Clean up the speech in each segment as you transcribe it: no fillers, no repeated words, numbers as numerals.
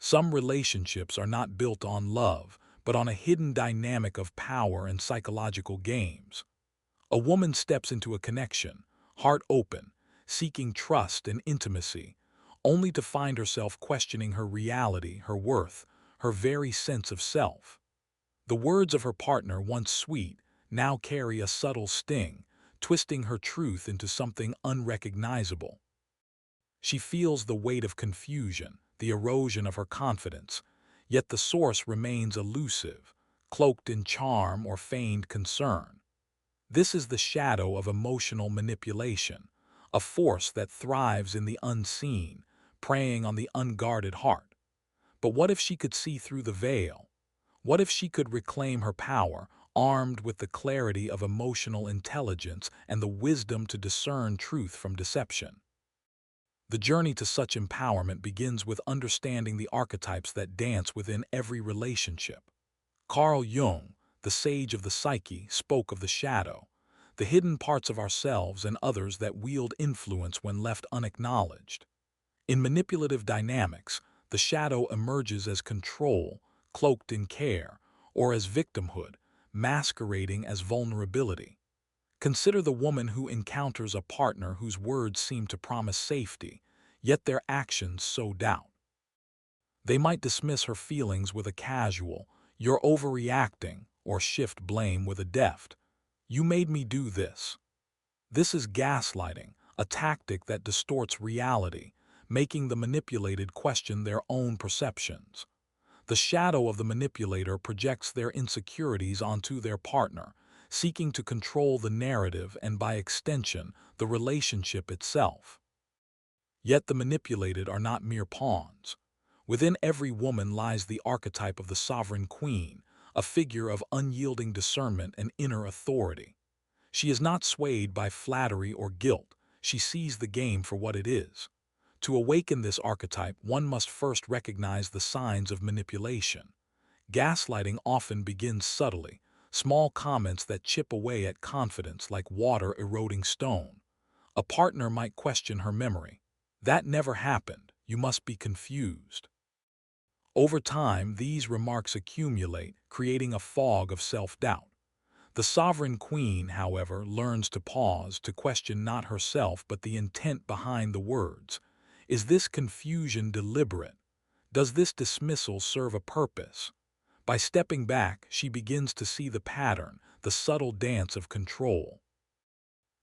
Some relationships are not built on love, but on a hidden dynamic of power and psychological games. A woman steps into a connection, heart open, seeking trust and intimacy, only to find herself questioning her reality, her worth, her very sense of self. The words of her partner, once sweet, now carry a subtle sting, twisting her truth into something unrecognizable. She feels the weight of confusion, the erosion of her confidence, yet the source remains elusive, cloaked in charm or feigned concern. This is the shadow of emotional manipulation, a force that thrives in the unseen, preying on the unguarded heart. But what if she could see through the veil? What if she could reclaim her power, armed with the clarity of emotional intelligence and the wisdom to discern truth from deception? The journey to such empowerment begins with understanding the archetypes that dance within every relationship. Carl Jung, the sage of the psyche, spoke of the shadow, the hidden parts of ourselves and others that wield influence when left unacknowledged. In manipulative dynamics, the shadow emerges as control, cloaked in care, or as victimhood, masquerading as vulnerability. Consider the woman who encounters a partner whose words seem to promise safety, yet their actions sow doubt. They might dismiss her feelings with a casual, "You're overreacting," or shift blame with a deft, "You made me do this." This is gaslighting, a tactic that distorts reality, making the manipulated question their own perceptions. The shadow of the manipulator projects their insecurities onto their partner, seeking to control the narrative and, by extension, the relationship itself. Yet the manipulated are not mere pawns. Within every woman lies the archetype of the sovereign queen, a figure of unyielding discernment and inner authority. She is not swayed by flattery or guilt. She sees the game for what it is. To awaken this archetype, one must first recognize the signs of manipulation. Gaslighting often begins subtly, small comments that chip away at confidence like water eroding stone. A partner might question her memory. "That never happened. You must be confused." Over time, these remarks accumulate, creating a fog of self-doubt. The sovereign queen, however, learns to pause, to question not herself but the intent behind the words. Is this confusion deliberate? Does this dismissal serve a purpose? By stepping back, she begins to see the pattern, the subtle dance of control.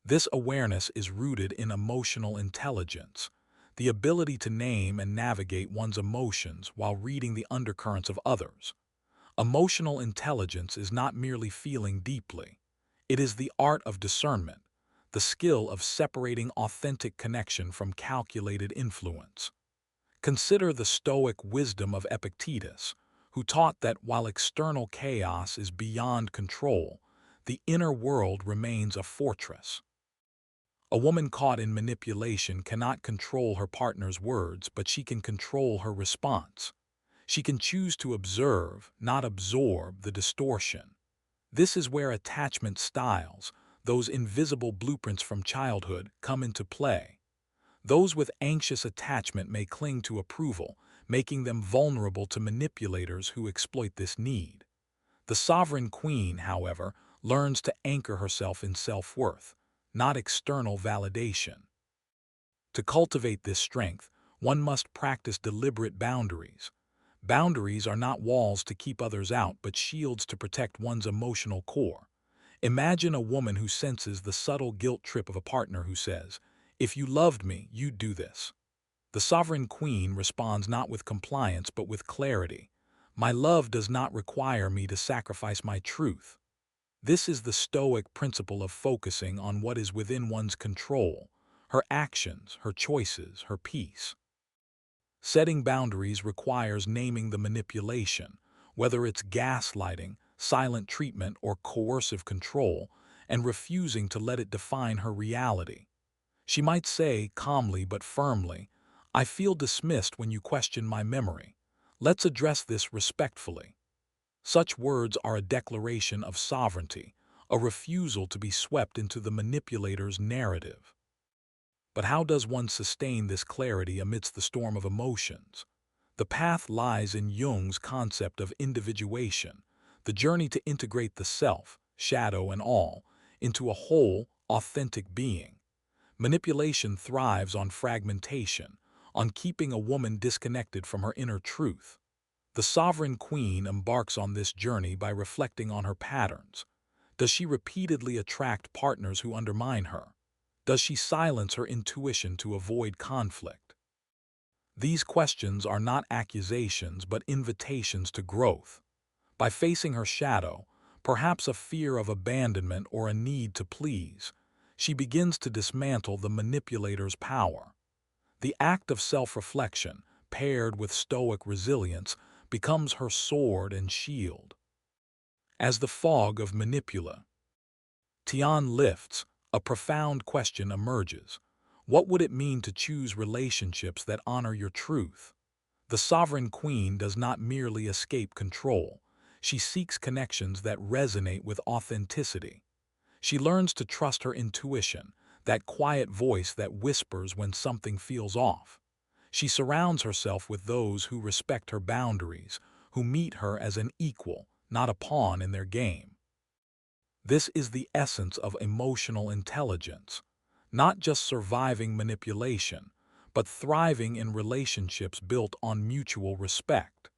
This awareness is rooted in emotional intelligence, the ability to name and navigate one's emotions while reading the undercurrents of others. Emotional intelligence is not merely feeling deeply. It is the art of discernment, the skill of separating authentic connection from calculated influence. Consider the Stoic wisdom of Epictetus, who taught that while external chaos is beyond control, the inner world remains a fortress. A woman caught in manipulation cannot control her partner's words, but she can control her response. She can choose to observe, not absorb, the distortion. This is where attachment styles, those invisible blueprints from childhood, come into play. Those with anxious attachment may cling to approval, making them vulnerable to manipulators who exploit this need. The sovereign queen, however, learns to anchor herself in self-worth, not external validation. To cultivate this strength, one must practice deliberate boundaries. Boundaries are not walls to keep others out, but shields to protect one's emotional core. Imagine a woman who senses the subtle guilt trip of a partner who says, "If you loved me, you'd do this." The sovereign queen responds not with compliance but with clarity. "My love does not require me to sacrifice my truth." This is the Stoic principle of focusing on what is within one's control, her actions, her choices, her peace. Setting boundaries requires naming the manipulation, whether it's gaslighting, silent treatment, or coercive control, and refusing to let it define her reality. She might say, calmly but firmly, "I feel dismissed when you question my memory. Let's address this respectfully." Such words are a declaration of sovereignty, a refusal to be swept into the manipulator's narrative. But how does one sustain this clarity amidst the storm of emotions? The path lies in Jung's concept of individuation, the journey to integrate the self, shadow and all, into a whole, authentic being. Manipulation thrives on fragmentation, on keeping a woman disconnected from her inner truth. The sovereign queen embarks on this journey by reflecting on her patterns. Does she repeatedly attract partners who undermine her? Does she silence her intuition to avoid conflict? These questions are not accusations but invitations to growth. By facing her shadow, perhaps a fear of abandonment or a need to please, she begins to dismantle the manipulator's power. The act of self-reflection, paired with stoic resilience, becomes her sword and shield. As the fog of manipulation lifts, a profound question emerges. What would it mean to choose relationships that honor your truth? The sovereign queen does not merely escape control. She seeks connections that resonate with authenticity. She learns to trust her intuition, that quiet voice that whispers when something feels off. She surrounds herself with those who respect her boundaries, who meet her as an equal, not a pawn in their game. This is the essence of emotional intelligence, not just surviving manipulation, but thriving in relationships built on mutual respect.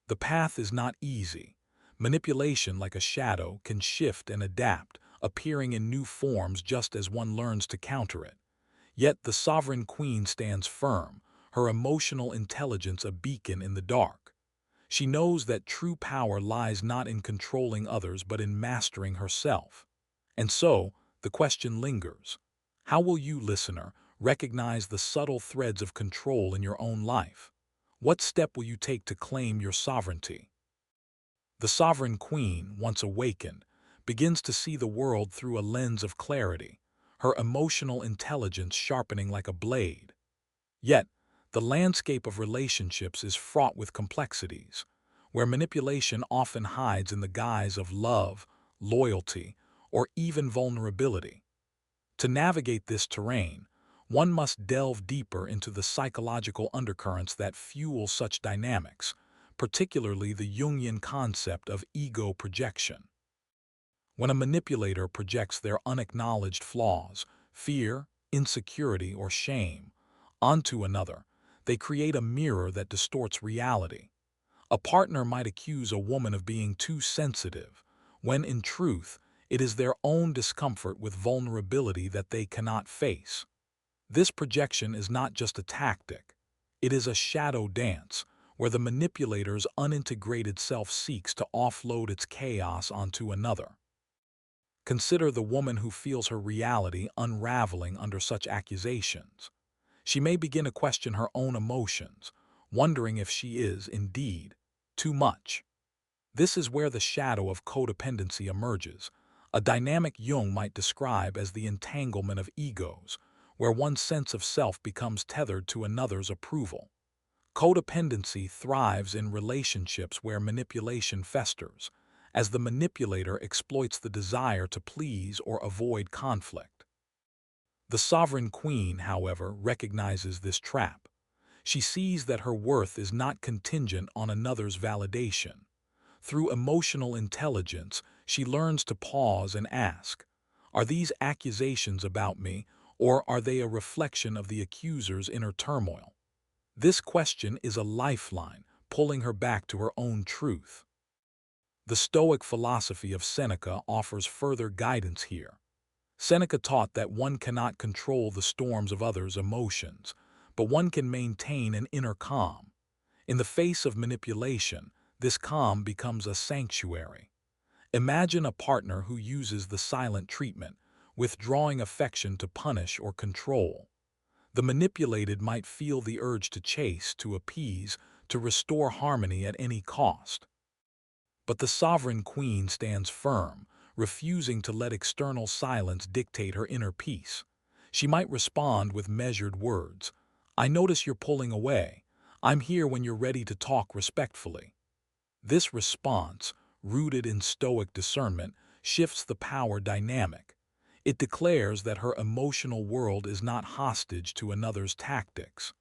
The path is not easy. Manipulation, like a shadow, can shift and adapt, appearing in new forms just as one learns to counter it. Yet the sovereign queen stands firm, her emotional intelligence a beacon in the dark. She knows that true power lies not in controlling others but in mastering herself. And so, the question lingers. How will you, listener, recognize the subtle threads of control in your own life? What step will you take to claim your sovereignty? The sovereign queen, once awakened, begins to see the world through a lens of clarity, her emotional intelligence sharpening like a blade. Yet, the landscape of relationships is fraught with complexities, where manipulation often hides in the guise of love, loyalty, or even vulnerability. To navigate this terrain, one must delve deeper into the psychological undercurrents that fuel such dynamics, particularly the Jungian concept of ego projection. When a manipulator projects their unacknowledged flaws, fear, insecurity, or shame, onto another, they create a mirror that distorts reality. A partner might accuse a woman of being too sensitive, when in truth, it is their own discomfort with vulnerability that they cannot face. This projection is not just a tactic. It is a shadow dance, where the manipulator's unintegrated self seeks to offload its chaos onto another. Consider the woman who feels her reality unraveling under such accusations. She may begin to question her own emotions, wondering if she is, indeed, too much. This is where the shadow of codependency emerges, a dynamic Jung might describe as the entanglement of egos, where one sense of self becomes tethered to another's approval. Codependency thrives in relationships where manipulation festers, as the manipulator exploits the desire to please or avoid conflict. The sovereign queen, however, recognizes this trap. She sees that her worth is not contingent on another's validation. Through emotional intelligence, she learns to pause and ask, are these accusations about me, or are they a reflection of the accuser's inner turmoil? This question is a lifeline, pulling her back to her own truth. The Stoic philosophy of Seneca offers further guidance here. Seneca taught that one cannot control the storms of others' emotions, but one can maintain an inner calm. In the face of manipulation, this calm becomes a sanctuary. Imagine a partner who uses the silent treatment, withdrawing affection to punish or control. The manipulated might feel the urge to chase, to appease, to restore harmony at any cost. But the sovereign queen stands firm, refusing to let external silence dictate her inner peace. She might respond with measured words. I notice you're pulling away. I'm here when you're ready to talk respectfully. This response, rooted in stoic discernment, shifts the power dynamic. It declares that her emotional world is not hostage to another's tactics.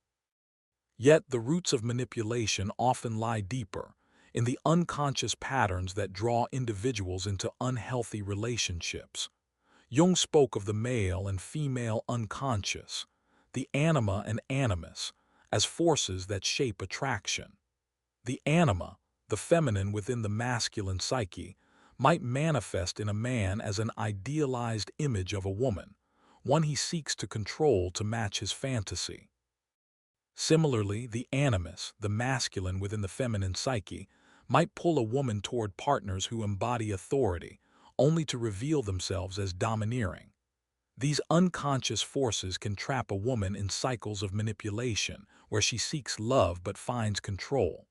Yet the roots of manipulation often lie deeper, in the unconscious patterns that draw individuals into unhealthy relationships. Jung spoke of the male and female unconscious, the anima and animus, as forces that shape attraction. The anima, the feminine within the masculine psyche, might manifest in a man as an idealized image of a woman, one he seeks to control to match his fantasy. Similarly, the animus, the masculine within the feminine psyche, might pull a woman toward partners who embody authority, only to reveal themselves as domineering. These unconscious forces can trap a woman in cycles of manipulation, where she seeks love but finds control.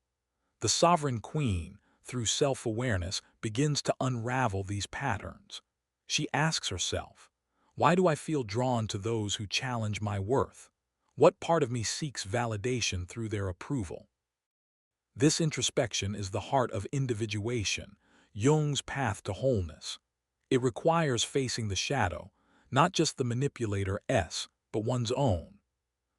The sovereign queen, through self-awareness, begins to unravel these patterns. She asks herself, why do I feel drawn to those who challenge my worth? What part of me seeks validation through their approval? This introspection is the heart of individuation, Jung's path to wholeness. It requires facing the shadow, not just the manipulator's, but one's own.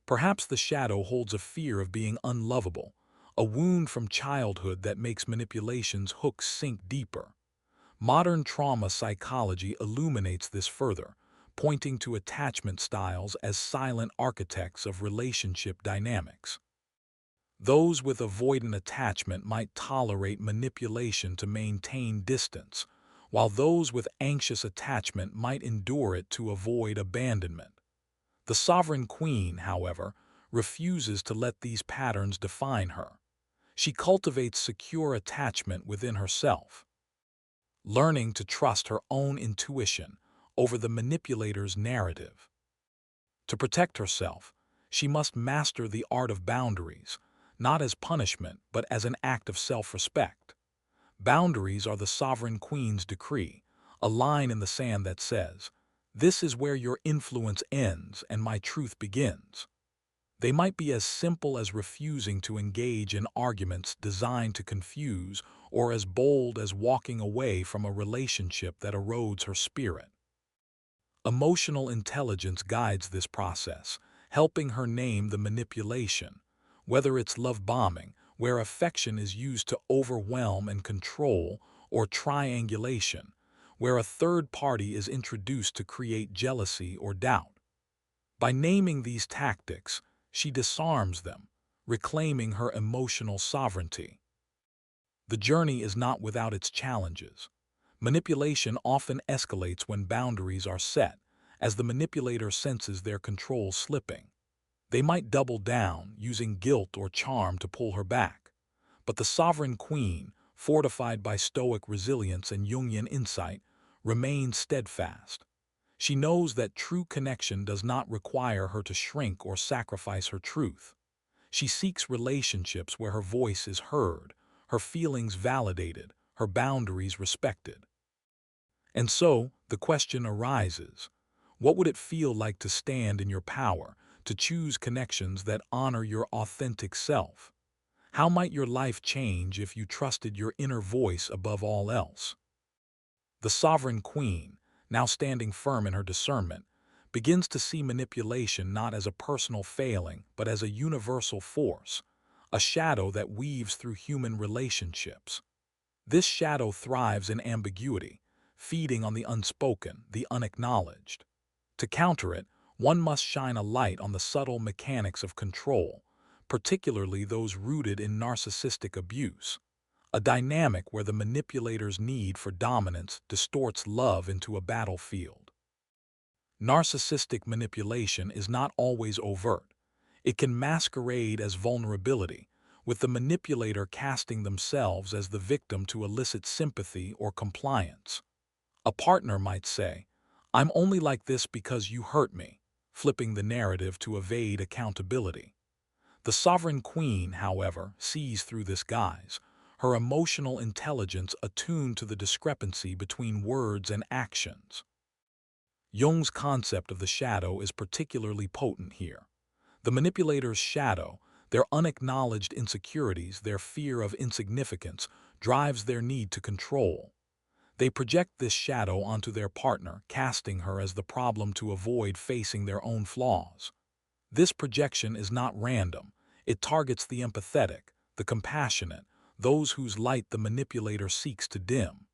Perhaps the shadow holds a fear of being unlovable, a wound from childhood that makes manipulation's hooks sink deeper. Modern trauma psychology illuminates this further, pointing to attachment styles as silent architects of relationship dynamics. Those with avoidant attachment might tolerate manipulation to maintain distance, while those with anxious attachment might endure it to avoid abandonment. The sovereign queen, however, refuses to let these patterns define her. She cultivates secure attachment within herself, learning to trust her own intuition over the manipulator's narrative. To protect herself, she must master the art of boundaries, not as punishment but as an act of self-respect. Boundaries are the sovereign queen's decree, a line in the sand that says, "This is where your influence ends and my truth begins." They might be as simple as refusing to engage in arguments designed to confuse, or as bold as walking away from a relationship that erodes her spirit. Emotional intelligence guides this process, helping her name the manipulation, whether it's love bombing, where affection is used to overwhelm and control, or triangulation, where a third party is introduced to create jealousy or doubt. By naming these tactics, she disarms them, reclaiming her emotional sovereignty. The journey is not without its challenges. Manipulation often escalates when boundaries are set, as the manipulator senses their control slipping. They might double down, using guilt or charm to pull her back. But the sovereign queen, fortified by stoic resilience and Jungian insight, remains steadfast. She knows that true connection does not require her to shrink or sacrifice her truth. She seeks relationships where her voice is heard, her feelings validated, her boundaries respected. And so, the question arises, what would it feel like to stand in your power, to choose connections that honor your authentic self? How might your life change if you trusted your inner voice above all else? The sovereign queen, now standing firm in her discernment, begins to see manipulation not as a personal failing but as a universal force, a shadow that weaves through human relationships. This shadow thrives in ambiguity, feeding on the unspoken, the unacknowledged. To counter it, one must shine a light on the subtle mechanics of control, particularly those rooted in narcissistic abuse, a dynamic where the manipulator's need for dominance distorts love into a battlefield. Narcissistic manipulation is not always overt. It can masquerade as vulnerability, with the manipulator casting themselves as the victim to elicit sympathy or compliance. A partner might say, "I'm only like this because you hurt me," flipping the narrative to evade accountability. The sovereign queen, however, sees through this guise, her emotional intelligence attuned to the discrepancy between words and actions. Jung's concept of the shadow is particularly potent here. The manipulator's shadow, their unacknowledged insecurities, their fear of insignificance, drives their need to control. They project this shadow onto their partner, casting her as the problem to avoid facing their own flaws. This projection is not random. It targets the empathetic, the compassionate, those whose light the manipulator seeks to dim.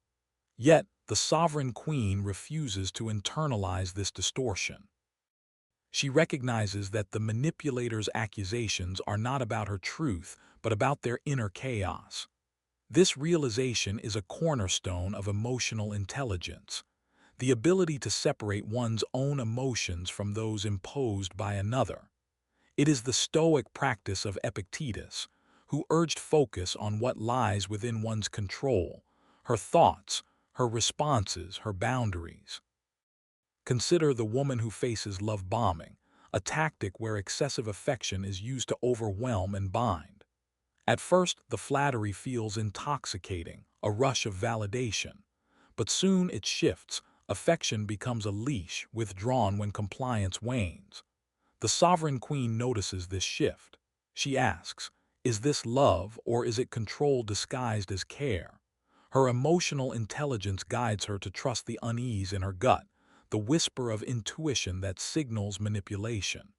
Yet, the sovereign queen refuses to internalize this distortion. She recognizes that the manipulator's accusations are not about her truth, but about their inner chaos. This realization is a cornerstone of emotional intelligence, the ability to separate one's own emotions from those imposed by another. It is the Stoic practice of Epictetus, who urged focus on what lies within one's control, her thoughts, her responses, her boundaries. Consider the woman who faces love bombing, a tactic where excessive affection is used to overwhelm and bind. At first, the flattery feels intoxicating, a rush of validation. But soon it shifts, affection becomes a leash withdrawn when compliance wanes. The sovereign queen notices this shift. She asks, is this love or is it control disguised as care? Her emotional intelligence guides her to trust the unease in her gut, the whisper of intuition that signals manipulation.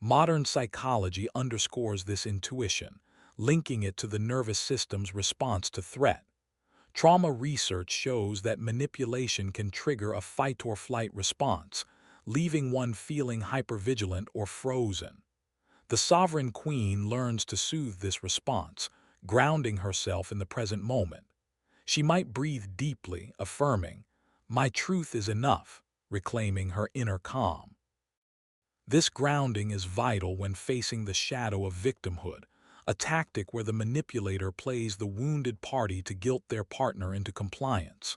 Modern psychology underscores this intuition, linking it to the nervous system's response to threat. Trauma research shows that manipulation can trigger a fight-or-flight response, leaving one feeling hypervigilant or frozen. The sovereign queen learns to soothe this response, grounding herself in the present moment. She might breathe deeply, affirming, "My truth is enough," reclaiming her inner calm. This grounding is vital when facing the shadow of victimhood, a tactic where the manipulator plays the wounded party to guilt their partner into compliance.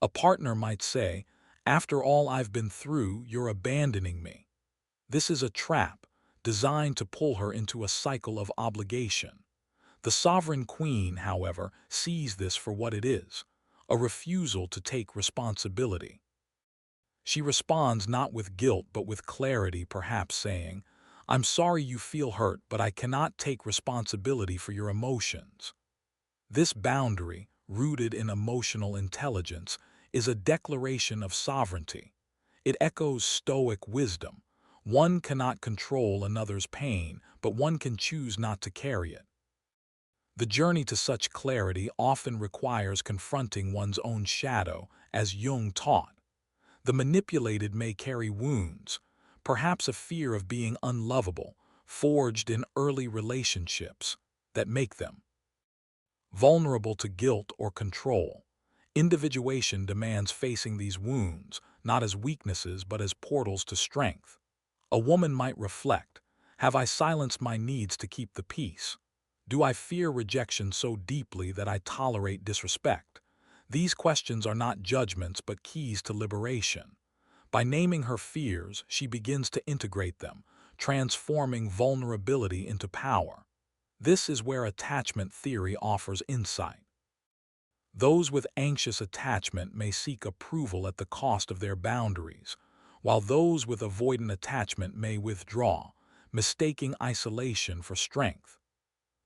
A partner might say, "After all I've been through, you're abandoning me." This is a trap, designed to pull her into a cycle of obligation. The sovereign queen, however, sees this for what it is, a refusal to take responsibility. She responds not with guilt but with clarity, perhaps saying, "I'm sorry you feel hurt, but I cannot take responsibility for your emotions." This boundary, rooted in emotional intelligence, is a declaration of sovereignty. It echoes Stoic wisdom. One cannot control another's pain, but one can choose not to carry it. The journey to such clarity often requires confronting one's own shadow, as Jung taught. The manipulated may carry wounds, perhaps a fear of being unlovable, forged in early relationships, that make them vulnerable to guilt or control. Individuation demands facing these wounds, not as weaknesses but as portals to strength. A woman might reflect, have I silenced my needs to keep the peace? Do I fear rejection so deeply that I tolerate disrespect? These questions are not judgments but keys to liberation. By naming her fears, she begins to integrate them, transforming vulnerability into power. This is where attachment theory offers insight. Those with anxious attachment may seek approval at the cost of their boundaries, while those with avoidant attachment may withdraw, mistaking isolation for strength.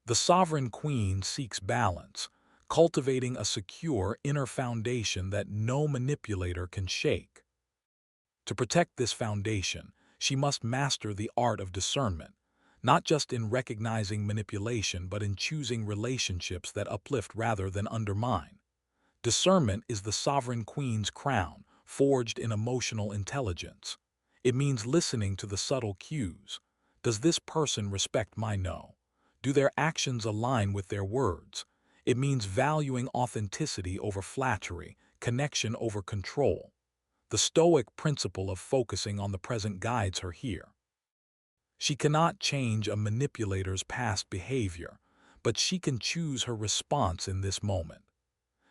The sovereign queen seeks balance, cultivating a secure inner foundation that no manipulator can shake. To protect this foundation, she must master the art of discernment, not just in recognizing manipulation but in choosing relationships that uplift rather than undermine. Discernment is the sovereign queen's crown, forged in emotional intelligence. It means listening to the subtle cues. Does this person respect my no? Do their actions align with their words? It means valuing authenticity over flattery, connection over control. The Stoic principle of focusing on the present guides her here. She cannot change a manipulator's past behavior, but she can choose her response in this moment.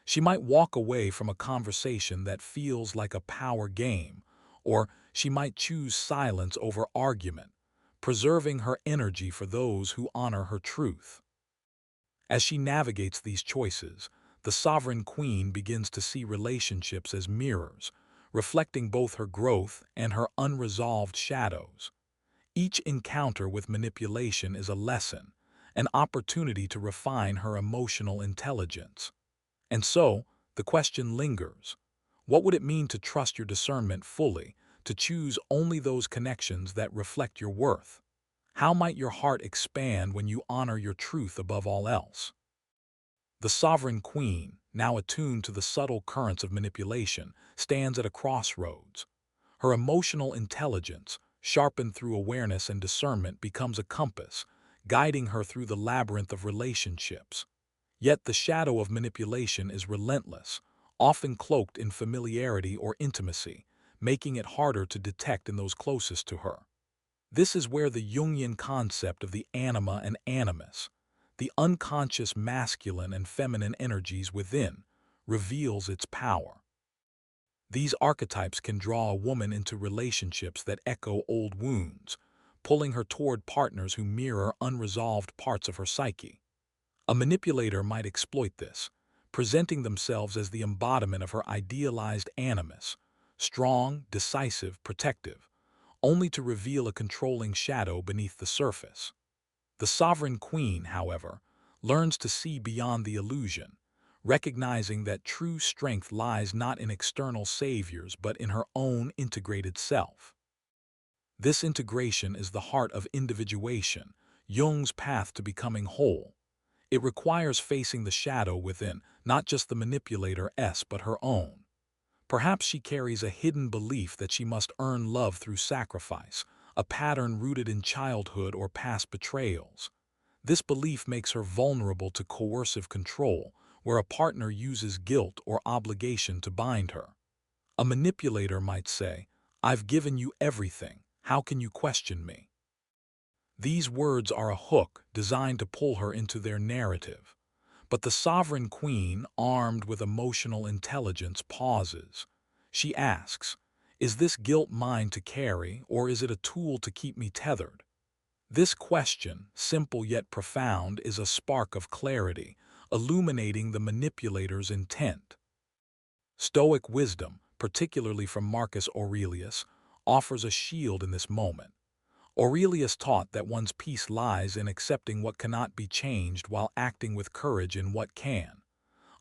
She might walk away from a conversation that feels like a power game, or she might choose silence over argument, preserving her energy for those who honor her truth. As she navigates these choices, the sovereign queen begins to see relationships as mirrors, reflecting both her growth and her unresolved shadows. Each encounter with manipulation is a lesson, an opportunity to refine her emotional intelligence. And so, the question lingers. What would it mean to trust your discernment fully, to choose only those connections that reflect your worth? How might your heart expand when you honor your truth above all else? The sovereign queen, now attuned to the subtle currents of manipulation, stands at a crossroads. Her emotional intelligence, sharpened through awareness and discernment, becomes a compass, guiding her through the labyrinth of relationships. Yet the shadow of manipulation is relentless, often cloaked in familiarity or intimacy, making it harder to detect in those closest to her. This is where the Jungian concept of the anima and animus, the unconscious masculine and feminine energies within, reveals its power. These archetypes can draw a woman into relationships that echo old wounds, pulling her toward partners who mirror unresolved parts of her psyche. A manipulator might exploit this, presenting themselves as the embodiment of her idealized animus, strong, decisive, protective, only to reveal a controlling shadow beneath the surface. The sovereign queen, however, learns to see beyond the illusion, recognizing that true strength lies not in external saviors but in her own integrated self. This integration is the heart of individuation, Jung's path to becoming whole. It requires facing the shadow within, not just the manipulator's but her own. Perhaps she carries a hidden belief that she must earn love through sacrifice, a pattern rooted in childhood or past betrayals. This belief makes her vulnerable to coercive control, where a partner uses guilt or obligation to bind her. A manipulator might say, "I've given you everything, how can you question me?" These words are a hook designed to pull her into their narrative. But the sovereign queen, armed with emotional intelligence, pauses. She asks, "Is this guilt mine to carry, or is it a tool to keep me tethered?" This question, simple yet profound, is a spark of clarity, illuminating the manipulator's intent. Stoic wisdom, particularly from Marcus Aurelius, offers a shield in this moment. Aurelius taught that one's peace lies in accepting what cannot be changed while acting with courage in what can.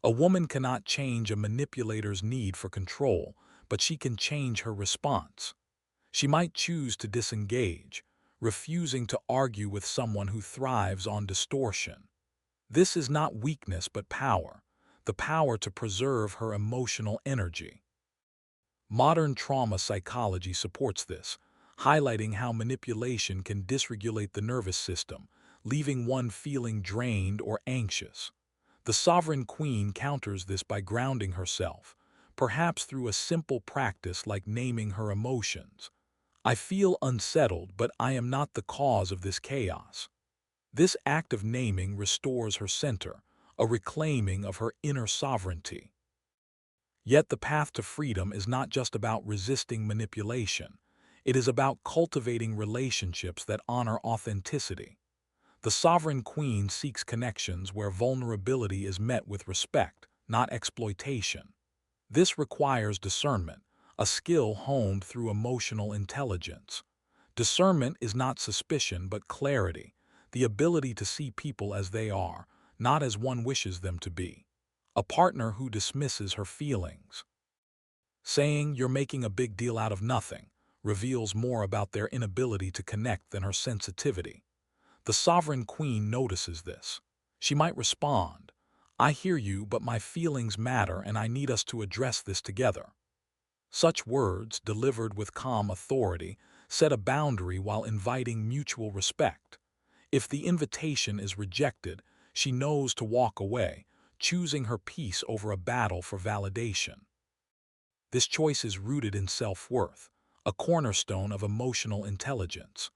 A woman cannot change a manipulator's need for control, but she can change her response. She might choose to disengage, refusing to argue with someone who thrives on distortion. This is not weakness but power, the power to preserve her emotional energy. Modern trauma psychology supports this, highlighting how manipulation can dysregulate the nervous system, leaving one feeling drained or anxious. The sovereign queen counters this by grounding herself, perhaps through a simple practice like naming her emotions. "I feel unsettled, but I am not the cause of this chaos." This act of naming restores her center, a reclaiming of her inner sovereignty. Yet the path to freedom is not just about resisting manipulation. It is about cultivating relationships that honor authenticity. The sovereign queen seeks connections where vulnerability is met with respect, not exploitation. This requires discernment, a skill honed through emotional intelligence. Discernment is not suspicion but clarity, the ability to see people as they are, not as one wishes them to be. A partner who dismisses her feelings, saying "you're making a big deal out of nothing," reveals more about their inability to connect than her sensitivity. The sovereign queen notices this. She might respond, "I hear you, but my feelings matter and I need us to address this together." Such words, delivered with calm authority, set a boundary while inviting mutual respect. If the invitation is rejected, she knows to walk away, choosing her peace over a battle for validation. This choice is rooted in self-worth, a cornerstone of emotional intelligence.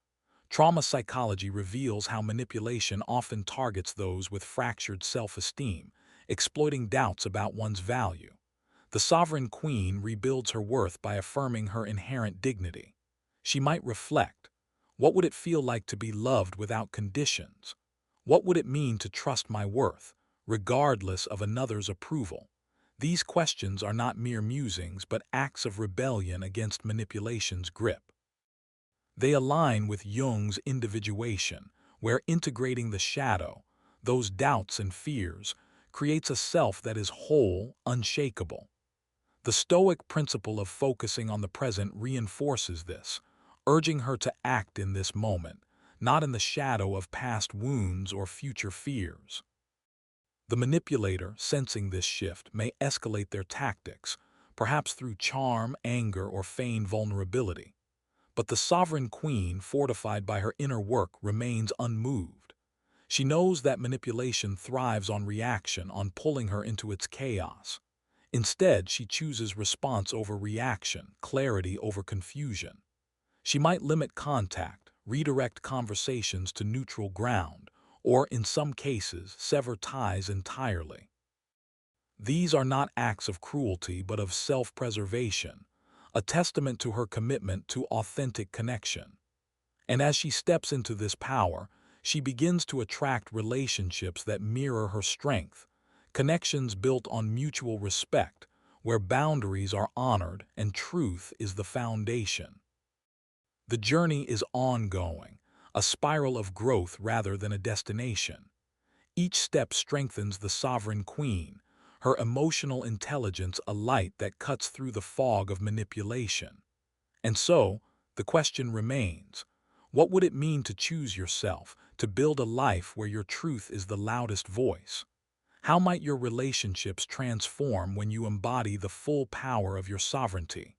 Trauma psychology reveals how manipulation often targets those with fractured self-esteem, exploiting doubts about one's value. The sovereign queen rebuilds her worth by affirming her inherent dignity. She might reflect, what would it feel like to be loved without conditions? What would it mean to trust my worth, regardless of another's approval? These questions are not mere musings but acts of rebellion against manipulation's grip. They align with Jung's individuation, where integrating the shadow, those doubts and fears, creates a self that is whole, unshakable. The Stoic principle of focusing on the present reinforces this, urging her to act in this moment, not in the shadow of past wounds or future fears. The manipulator, sensing this shift, may escalate their tactics, perhaps through charm, anger, or feigned vulnerability. But the sovereign queen, fortified by her inner work, remains unmoved. She knows that manipulation thrives on reaction, on pulling her into its chaos. Instead, she chooses response over reaction, clarity over confusion. She might limit contact, redirect conversations to neutral ground, or, in some cases, sever ties entirely. These are not acts of cruelty but of self-preservation, a testament to her commitment to authentic connection. And as she steps into this power, she begins to attract relationships that mirror her strength, connections built on mutual respect, where boundaries are honored and truth is the foundation. The journey is ongoing, a spiral of growth rather than a destination. Each step strengthens the sovereign queen, her emotional intelligence a light that cuts through the fog of manipulation. And so, the question remains, what would it mean to choose yourself, to build a life where your truth is the loudest voice? How might your relationships transform when you embody the full power of your sovereignty?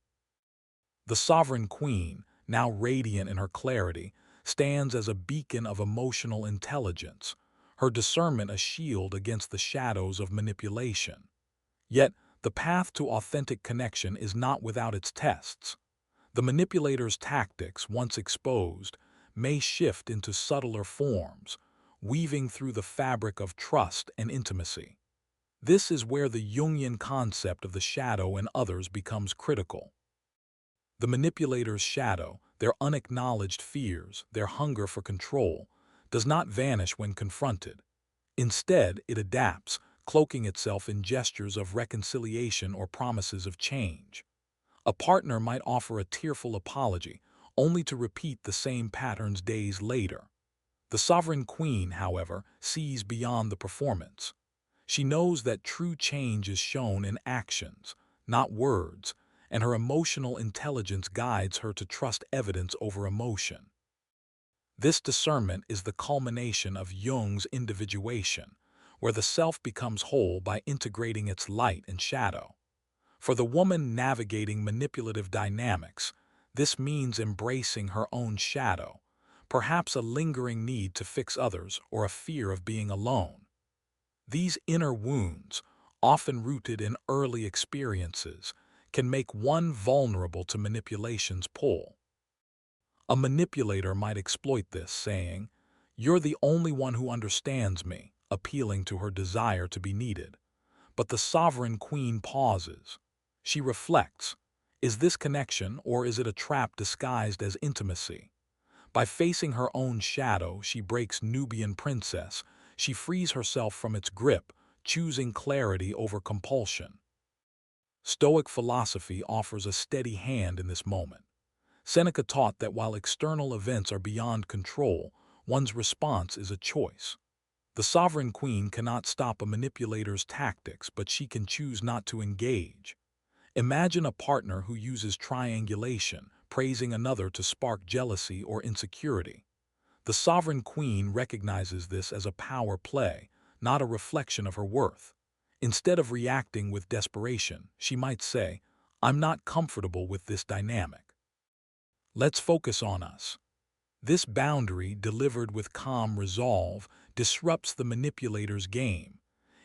The sovereign queen, now radiant in her clarity, stands as a beacon of emotional intelligence, her discernment a shield against the shadows of manipulation. Yet, the path to authentic connection is not without its tests. The manipulator's tactics, once exposed, may shift into subtler forms, weaving through the fabric of trust and intimacy. This is where the Jungian concept of the shadow and others becomes critical. The manipulator's shadow, their unacknowledged fears, their hunger for control, does not vanish when confronted. Instead, it adapts, cloaking itself in gestures of reconciliation or promises of change. A partner might offer a tearful apology, only to repeat the same patterns days later. The sovereign queen, however, sees beyond the performance. She knows that true change is shown in actions, not words, and her emotional intelligence guides her to trust evidence over emotion. This discernment is the culmination of Jung's individuation, where the self becomes whole by integrating its light and shadow. For the woman navigating manipulative dynamics, this means embracing her own shadow, perhaps a lingering need to fix others or a fear of being alone. These inner wounds, often rooted in early experiences, can make one vulnerable to manipulation's pull. A manipulator might exploit this, saying, "You're the only one who understands me," appealing to her desire to be needed. But the sovereign queen pauses. She reflects, is this connection or is it a trap disguised as intimacy? By facing her own shadow, she breaks Nubian princess. She frees herself from its grip, choosing clarity over compulsion. Stoic philosophy offers a steady hand in this moment. Seneca taught that while external events are beyond control, one's response is a choice. The sovereign queen cannot stop a manipulator's tactics, but she can choose not to engage. Imagine a partner who uses triangulation, praising another to spark jealousy or insecurity. The sovereign queen recognizes this as a power play, not a reflection of her worth. Instead of reacting with desperation, she might say, "I'm not comfortable with this dynamic. Let's focus on us." This boundary, delivered with calm resolve, disrupts the manipulator's game.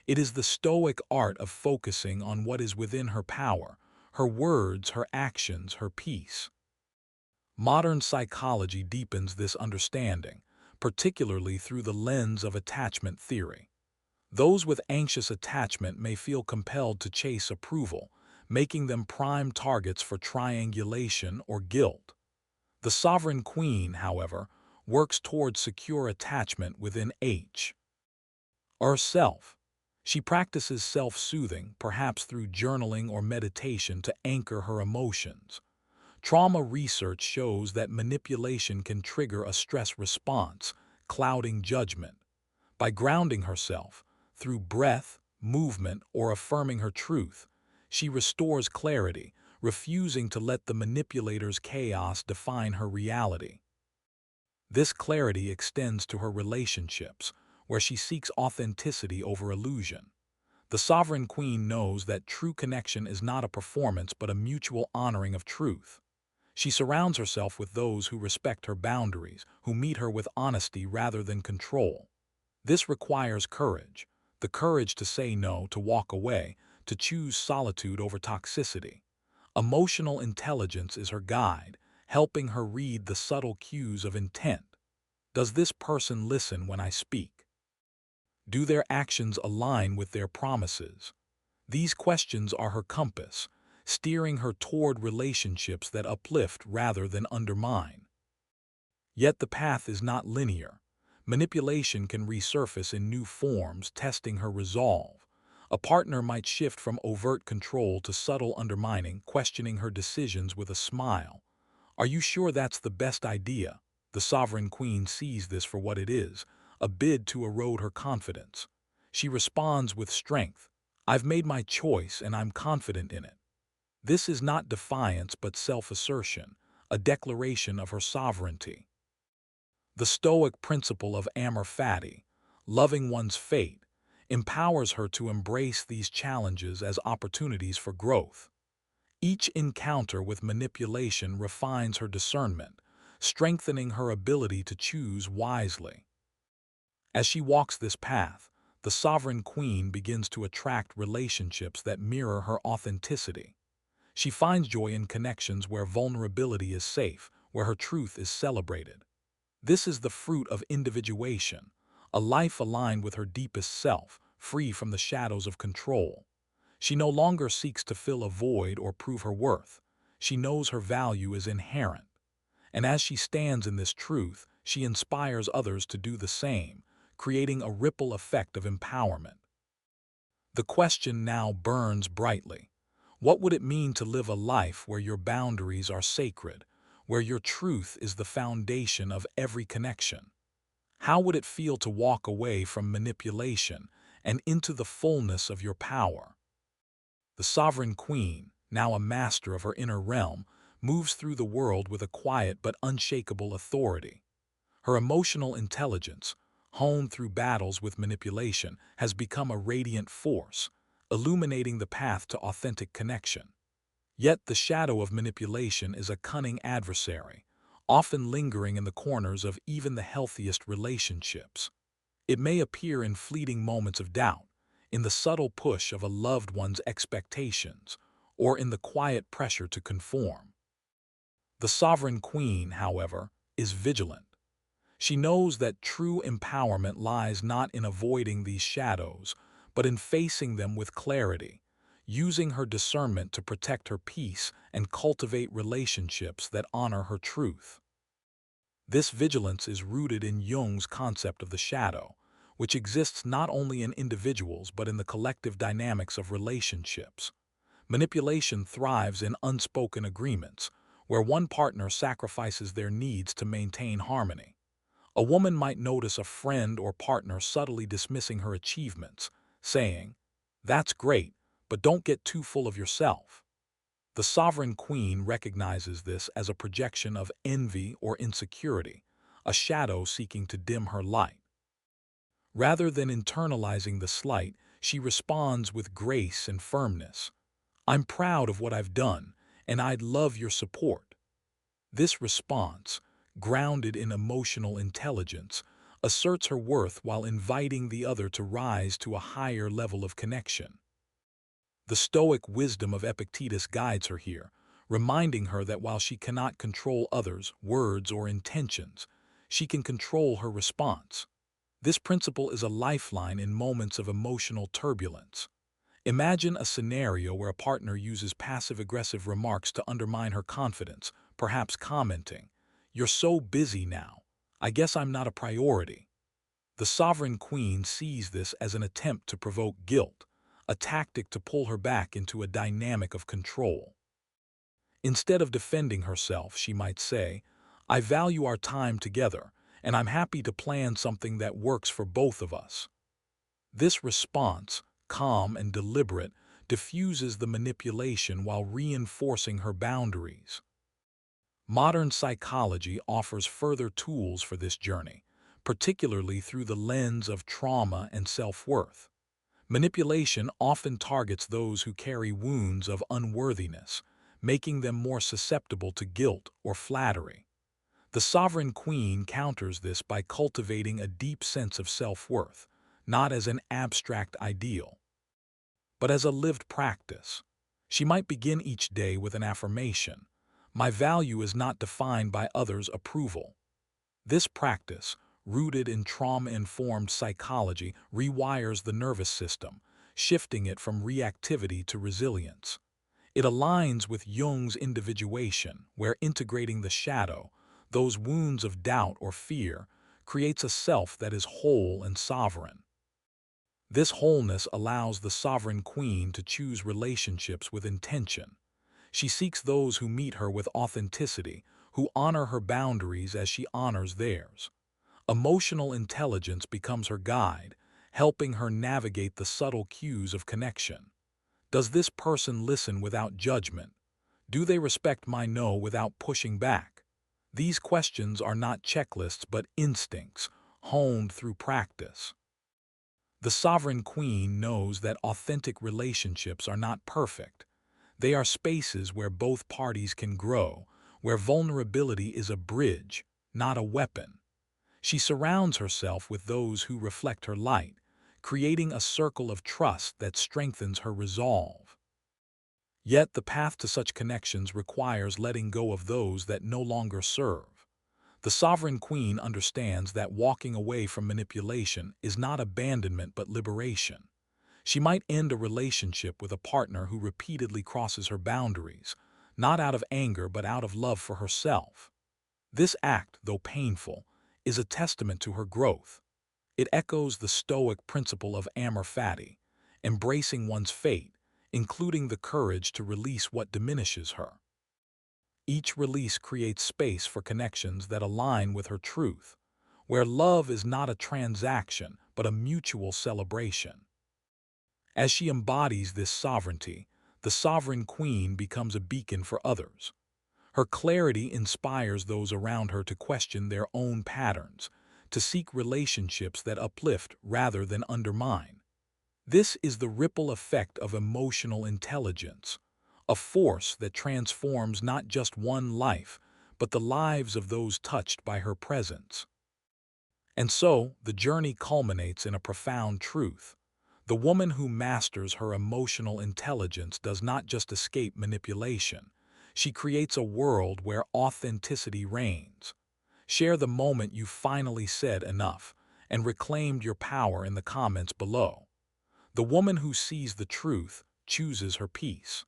It is the stoic art of focusing on what is within her power, her words, her actions, her peace. Modern psychology deepens this understanding, particularly through the lens of attachment theory. Those with anxious attachment may feel compelled to chase approval, making them prime targets for triangulation or guilt. The sovereign queen, however, works towards secure attachment within herself. She practices self-soothing, perhaps through journaling or meditation, to anchor her emotions. Trauma research shows that manipulation can trigger a stress response, clouding judgment. By grounding herself, through breath, movement, or affirming her truth, she restores clarity, refusing to let the manipulator's chaos define her reality. This clarity extends to her relationships, where she seeks authenticity over illusion. The sovereign queen knows that true connection is not a performance but a mutual honoring of truth. She surrounds herself with those who respect her boundaries, who meet her with honesty rather than control. This requires courage, the courage to say no, to walk away, to choose solitude over toxicity. Emotional intelligence is her guide, helping her read the subtle cues of intent. Does this person listen when I speak? Do their actions align with their promises? These questions are her compass, steering her toward relationships that uplift rather than undermine. Yet the path is not linear. Manipulation can resurface in new forms, testing her resolve. A partner might shift from overt control to subtle undermining, questioning her decisions with a smile. Are you sure that's the best idea? The sovereign queen sees this for what it is, a bid to erode her confidence. She responds with strength. I've made my choice and I'm confident in it. This is not defiance but self-assertion, a declaration of her sovereignty. The Stoic principle of amor fati, loving one's fate, empowers her to embrace these challenges as opportunities for growth. Each encounter with manipulation refines her discernment, strengthening her ability to choose wisely. As she walks this path, the sovereign queen begins to attract relationships that mirror her authenticity. She finds joy in connections where vulnerability is safe, where her truth is celebrated. This is the fruit of individuation, a life aligned with her deepest self, free from the shadows of control. She no longer seeks to fill a void or prove her worth. She knows her value is inherent. And as she stands in this truth, she inspires others to do the same, creating a ripple effect of empowerment. The question now burns brightly. What would it mean to live a life where your boundaries are sacred, where your truth is the foundation of every connection? How would it feel to walk away from manipulation and into the fullness of your power? The sovereign queen, now a master of her inner realm, moves through the world with a quiet but unshakable authority. Her emotional intelligence, honed through battles with manipulation, has become a radiant force, illuminating the path to authentic connection. Yet the shadow of manipulation is a cunning adversary, often lingering in the corners of even the healthiest relationships. It may appear in fleeting moments of doubt, in the subtle push of a loved one's expectations, or in the quiet pressure to conform. The sovereign queen, however, is vigilant. She knows that true empowerment lies not in avoiding these shadows, but in facing them with clarity, using her discernment to protect her peace and cultivate relationships that honor her truth. This vigilance is rooted in Jung's concept of the shadow, which exists not only in individuals but in the collective dynamics of relationships. Manipulation thrives in unspoken agreements, where one partner sacrifices their needs to maintain harmony. A woman might notice a friend or partner subtly dismissing her achievements, saying, "That's great, but don't get too full of yourself." The sovereign queen recognizes this as a projection of envy or insecurity, a shadow seeking to dim her light. Rather than internalizing the slight, she responds with grace and firmness. "I'm proud of what I've done, and I'd love your support." This response, grounded in emotional intelligence, asserts her worth while inviting the other to rise to a higher level of connection. The stoic wisdom of Epictetus guides her here, reminding her that while she cannot control others' words or intentions, she can control her response. This principle is a lifeline in moments of emotional turbulence. Imagine a scenario where a partner uses passive-aggressive remarks to undermine her confidence, perhaps commenting, "You're so busy now. I guess I'm not a priority." The sovereign queen sees this as an attempt to provoke guilt, a tactic to pull her back into a dynamic of control. Instead of defending herself, she might say, "I value our time together, and I'm happy to plan something that works for both of us." This response, calm and deliberate, diffuses the manipulation while reinforcing her boundaries. Modern psychology offers further tools for this journey, particularly through the lens of trauma and self-worth. Manipulation often targets those who carry wounds of unworthiness, making them more susceptible to guilt or flattery. The sovereign queen counters this by cultivating a deep sense of self-worth, not as an abstract ideal, but as a lived practice. She might begin each day with an affirmation: "My value is not defined by others' approval." This practice, rooted in trauma-informed psychology, rewires the nervous system, shifting it from reactivity to resilience. It aligns with Jung's individuation, where integrating the shadow, those wounds of doubt or fear, creates a self that is whole and sovereign. This wholeness allows the sovereign queen to choose relationships with intention. She seeks those who meet her with authenticity, who honor her boundaries as she honors theirs. Emotional intelligence becomes her guide, helping her navigate the subtle cues of connection. Does this person listen without judgment? Do they respect my no without pushing back? These questions are not checklists but instincts, honed through practice. The sovereign queen knows that authentic relationships are not perfect. They are spaces where both parties can grow, where vulnerability is a bridge, not a weapon. She surrounds herself with those who reflect her light, creating a circle of trust that strengthens her resolve. Yet the path to such connections requires letting go of those that no longer serve. The sovereign queen understands that walking away from manipulation is not abandonment but liberation. She might end a relationship with a partner who repeatedly crosses her boundaries, not out of anger but out of love for herself. This act, though painful, is a testament to her growth. It echoes the Stoic principle of amor fati, embracing one's fate, including the courage to release what diminishes her. Each release creates space for connections that align with her truth, where love is not a transaction but a mutual celebration. As she embodies this sovereignty, the sovereign queen becomes a beacon for others. Her clarity inspires those around her to question their own patterns, to seek relationships that uplift rather than undermine. This is the ripple effect of emotional intelligence, a force that transforms not just one life, but the lives of those touched by her presence. And so, the journey culminates in a profound truth. The woman who masters her emotional intelligence does not just escape manipulation. She creates a world where authenticity reigns. Share the moment you finally said enough and reclaimed your power in the comments below. The woman who sees the truth chooses her peace.